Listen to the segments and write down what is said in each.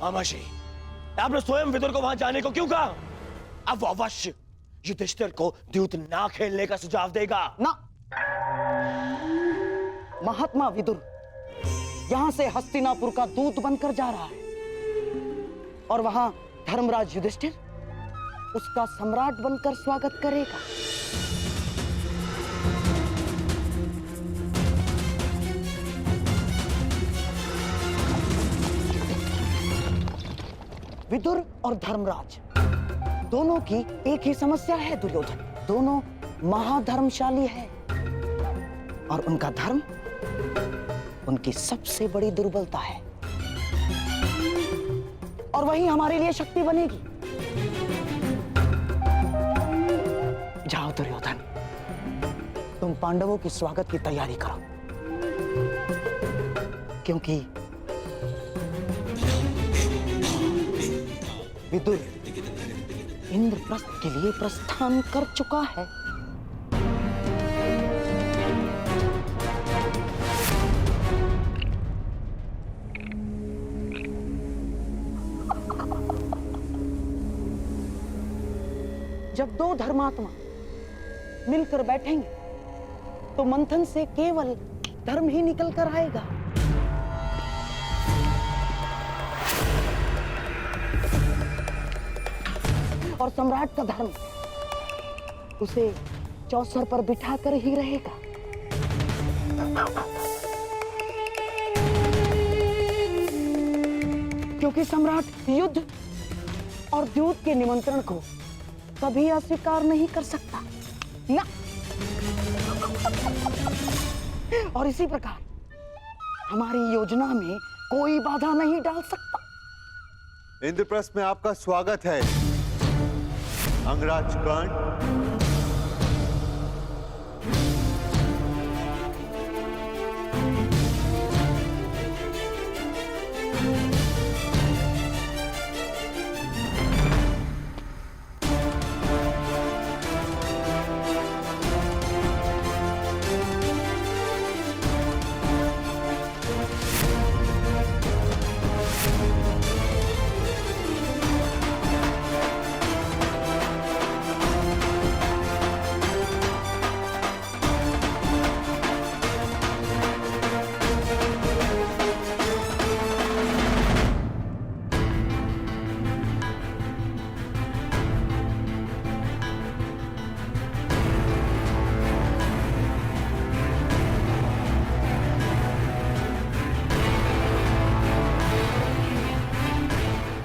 मामाजी, आपने स्वयं विदुर को वहां जाने को क्यों कहा? अब वो अवश्य युधिष्ठिर को द्यूत ना खेलने का सुझाव देगा ना। महात्मा विदुर यहां से हस्तिनापुर का दूत बनकर जा रहा है और वहां धर्मराज युधिष्ठिर उसका सम्राट बनकर स्वागत करेगा। विदुर और धर्मराज दोनों की एक ही समस्या है दुर्योधन। दोनों महाधर्मशाली हैं और उनका धर्म उनकी सबसे बड़ी दुर्बलता है और वही हमारे लिए शक्ति बनेगी। जाओ दुर्योधन, तुम पांडवों के स्वागत की तैयारी करो, क्योंकि विदुर इंद्रप्रस्थ के लिए प्रस्थान कर चुका है। जब दो धर्मात्मा मिलकर बैठेंगे तो मंथन से केवल धर्म ही निकल कर आएगा। और सम्राट का धर्म उसे चौसर पर बिठाकर ही रहेगा। क्योंकि सम्राट युद्ध और द्यूत के निमंत्रण को कभी अस्वीकार नहीं कर सकता ना। और इसी प्रकार हमारी योजना में कोई बाधा नहीं डाल सकता। इंद्रप्रस्थ में आपका स्वागत है अंगराज कर्ण।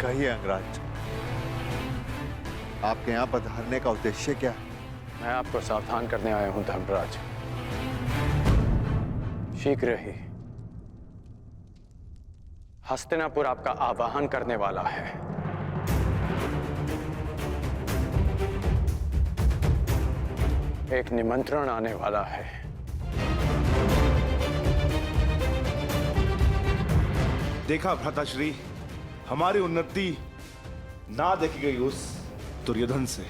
कहिए अंगराज, आपके यहाँ पधारने का उद्देश्य क्या है? मैं आपको सावधान करने आया हूं धर्मराज। शीघ्र ही हस्तिनापुर आपका आवाहन करने वाला है। एक निमंत्रण आने वाला है। देखा भ्राताश्री, हमारी उन्नति ना देखी गई उस दुर्योधन से।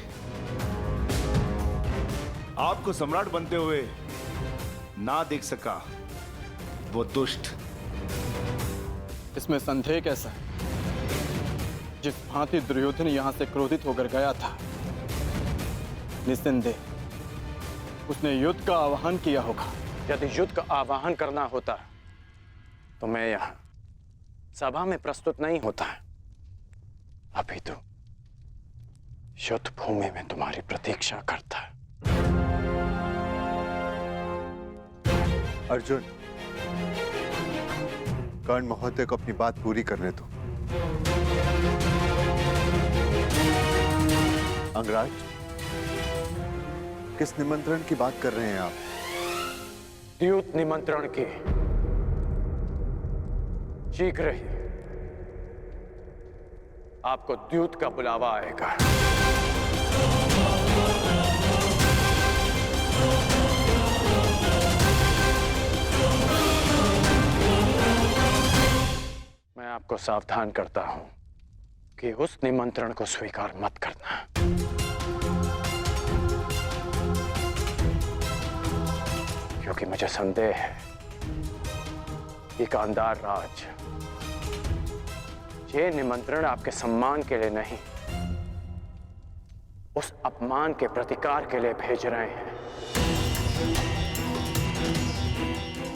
आपको सम्राट बनते हुए ना देख सका वो दुष्ट। इसमें संदेह कैसा है? जिस भांति दुर्योधन यहां से क्रोधित होकर गया था, निस्संदेह उसने युद्ध का आह्वान किया होगा। यदि युद्ध का आह्वान करना होता तो मैं यहां सभा में प्रस्तुत नहीं होता। अभी तो युद्ध भूमि में तुम्हारी प्रतीक्षा करता। अर्जुन, कर्ण महोदय को अपनी बात पूरी करने दो। अंगराज, किस निमंत्रण की बात कर रहे हैं आप? द्यूत निमंत्रण की। शीघ्र ही आपको द्यूत का बुलावा आएगा। मैं आपको सावधान करता हूं कि उस निमंत्रण को स्वीकार मत करना। क्योंकि मुझे संदेह है कि गांधार राज ये निमंत्रण आपके सम्मान के लिए नहीं, उस अपमान के प्रतिकार के लिए भेज रहे हैं।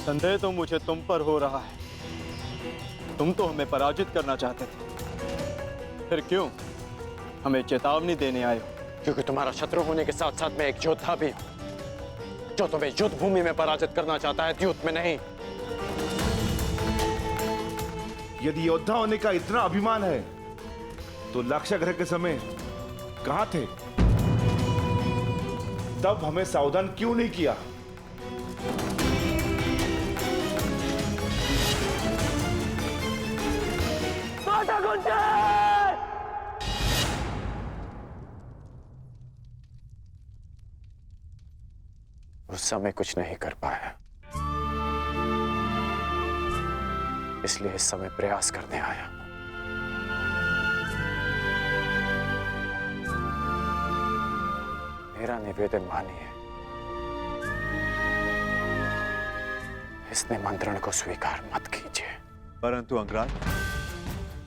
संदेह तो मुझे तुम पर हो रहा है। तुम तो हमें पराजित करना चाहते थे, फिर क्यों हमें चेतावनी देने आए हो? क्योंकि तुम्हारा शत्रु होने के साथ साथ मैं एक योद्धा भी हूं, जो तुम्हें युद्ध भूमि में पराजित करना चाहता है, युद्ध में नहीं। यदि योद्धा होने का इतना अभिमान है तो लाक्षागृह के समय कहां थे? तब हमें सावधान क्यों नहीं किया? उस समय कुछ नहीं कर पाया, इसलिए इस समय प्रयास करने आया। मेरा निवेदन मानिए, इस निमंत्रण को स्वीकार मत कीजिए। परंतु अंगराज,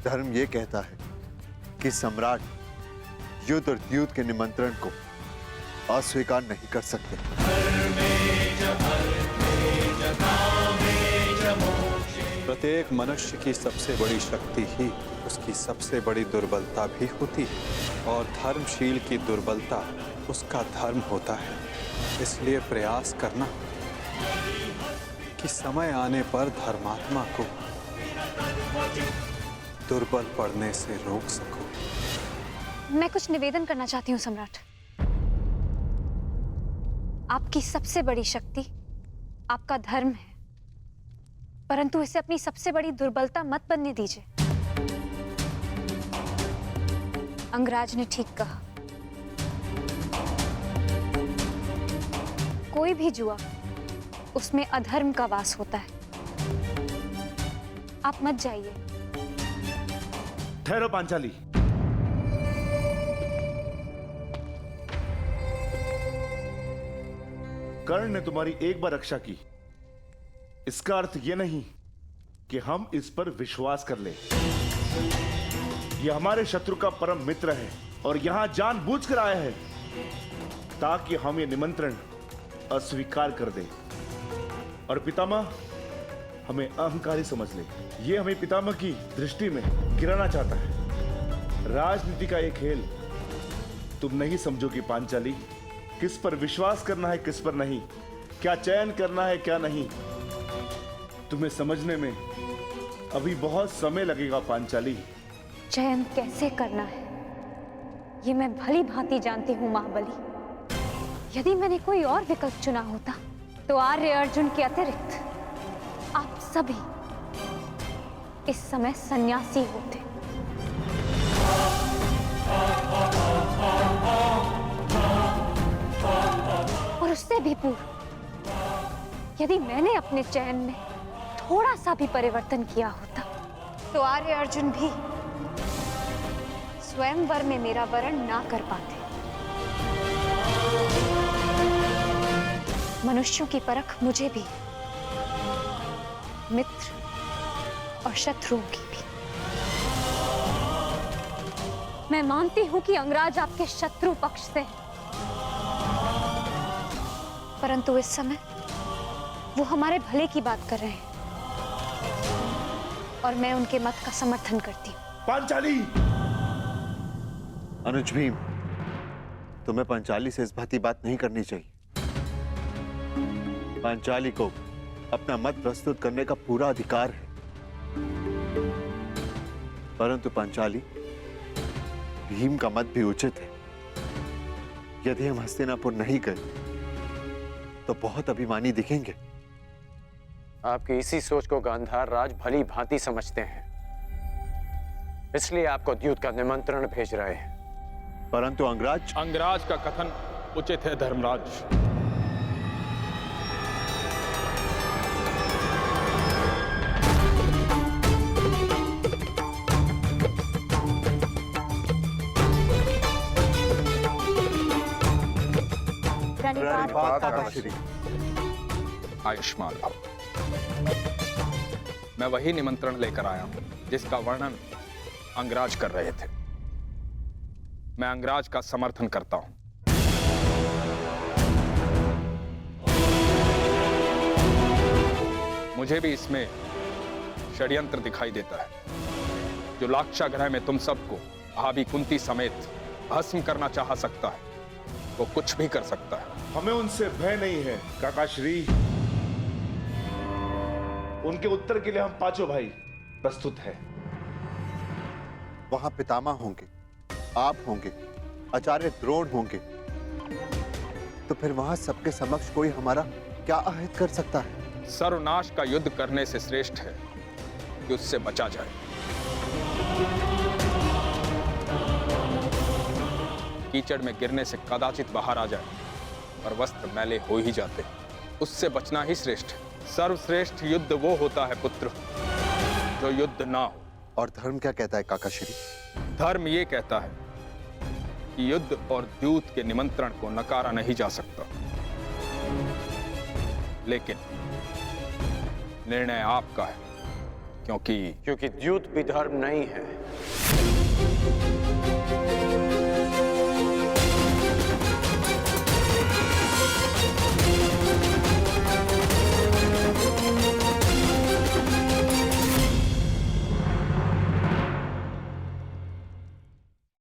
धर्म ये कहता है कि सम्राट युद्ध और द्यूत के निमंत्रण को अस्वीकार नहीं कर सकते। प्रत्येक मनुष्य की सबसे बड़ी शक्ति ही उसकी सबसे बड़ी दुर्बलता भी होती है, और धर्मशील की दुर्बलता उसका धर्म होता है। इसलिए प्रयास करना कि समय आने पर धर्मात्मा को दुर्बल पड़ने से रोक सको। मैं कुछ निवेदन करना चाहती हूँ सम्राट। आपकी सबसे बड़ी शक्ति आपका धर्म है, परंतु इसे अपनी सबसे बड़ी दुर्बलता मत बनने दीजिए। अंगराज ने ठीक कहा, कोई भी जुआ उसमें अधर्म का वास होता है। आप मत जाइए। ठहरो पांचाली। कर्ण ने तुम्हारी एक बार रक्षा की, इसका अर्थ यह नहीं कि हम इस पर विश्वास कर ले। यह हमारे शत्रु का परम मित्र है और यहां जानबूझकर आया है ताकि हम ये निमंत्रण अस्वीकार कर दें और पितामह हमें अहंकारी समझ ले। ये हमें पितामह की दृष्टि में गिराना चाहता है। राजनीति का ये खेल तुम नहीं समझोगी पांचाली। किस पर विश्वास करना है, किस पर नहीं, क्या चयन करना है, क्या नहीं, तुम्हें समझने में अभी बहुत समय लगेगा पांचाली। चयन कैसे करना है ये मैं भली भांति जानती हूँ महाबली। यदि मैंने कोई और विकल्प चुना होता तो आर्य अर्जुन के अतिरिक्त आप सभी इस समय सन्यासी होते। और उससे भी पूर्व यदि मैंने अपने चयन में थोड़ा सा भी परिवर्तन किया होता तो आर्य अर्जुन भी स्वयंवर में मेरा वरण ना कर पाते। मनुष्यों की परख मुझे भी, मित्र और शत्रुओं की भी। मैं मानती हूं कि अंगराज आपके शत्रु पक्ष से है, परंतु इस समय वो हमारे भले की बात कर रहे हैं और मैं उनके मत का समर्थन करती हूँ। पांचाली! अनुज भीम, तुम्हें पांचाली से इस भांति बात नहीं करनी चाहिए। पांचाली को अपना मत प्रस्तुत करने का पूरा अधिकार है, परंतु पांचाली, भीम का मत भी उचित है। यदि हम हस्तिनापुर नहीं गए तो बहुत अभिमानी दिखेंगे। आपकी इसी सोच को गांधार राज भली भांति समझते हैं, इसलिए आपको द्यूत का निमंत्रण भेज रहे हैं। परंतु अंगराज का कथन उचित है धर्मराज। आयुष्मान भव। मैं वही निमंत्रण लेकर आया हूं जिसका वर्णन अंगराज कर रहे थे। मैं अंगराज का समर्थन करता हूं। मुझे भी इसमें षड्यंत्र दिखाई देता है। जो लाक्षागृह में तुम सबको भाभी कुंती समेत भस्म करना चाह सकता है, वो कुछ भी कर सकता है। हमें उनसे भय नहीं है काका श्री। उनके उत्तर के लिए हम पांचों भाई प्रस्तुत हैं। वहां पितामह होंगे, आप होंगे, आचार्य द्रोण होंगे, तो फिर वहां सबके समक्ष कोई हमारा क्या अहित कर सकता है? सर्वनाश का युद्ध करने से श्रेष्ठ है कि उससे बचा जाए। कीचड़ में गिरने से कदाचित बाहर आ जाए, पर वस्त्र मैले हो ही जाते, उससे बचना ही श्रेष्ठ है। सर्वश्रेष्ठ युद्ध वो होता है पुत्र जो युद्ध ना हो। और धर्म क्या कहता है काका श्री? धर्म ये कहता है कि युद्ध और द्यूत के निमंत्रण को नकारा नहीं जा सकता, लेकिन निर्णय आपका है, क्योंकि क्योंकि द्यूत भी धर्म नहीं है।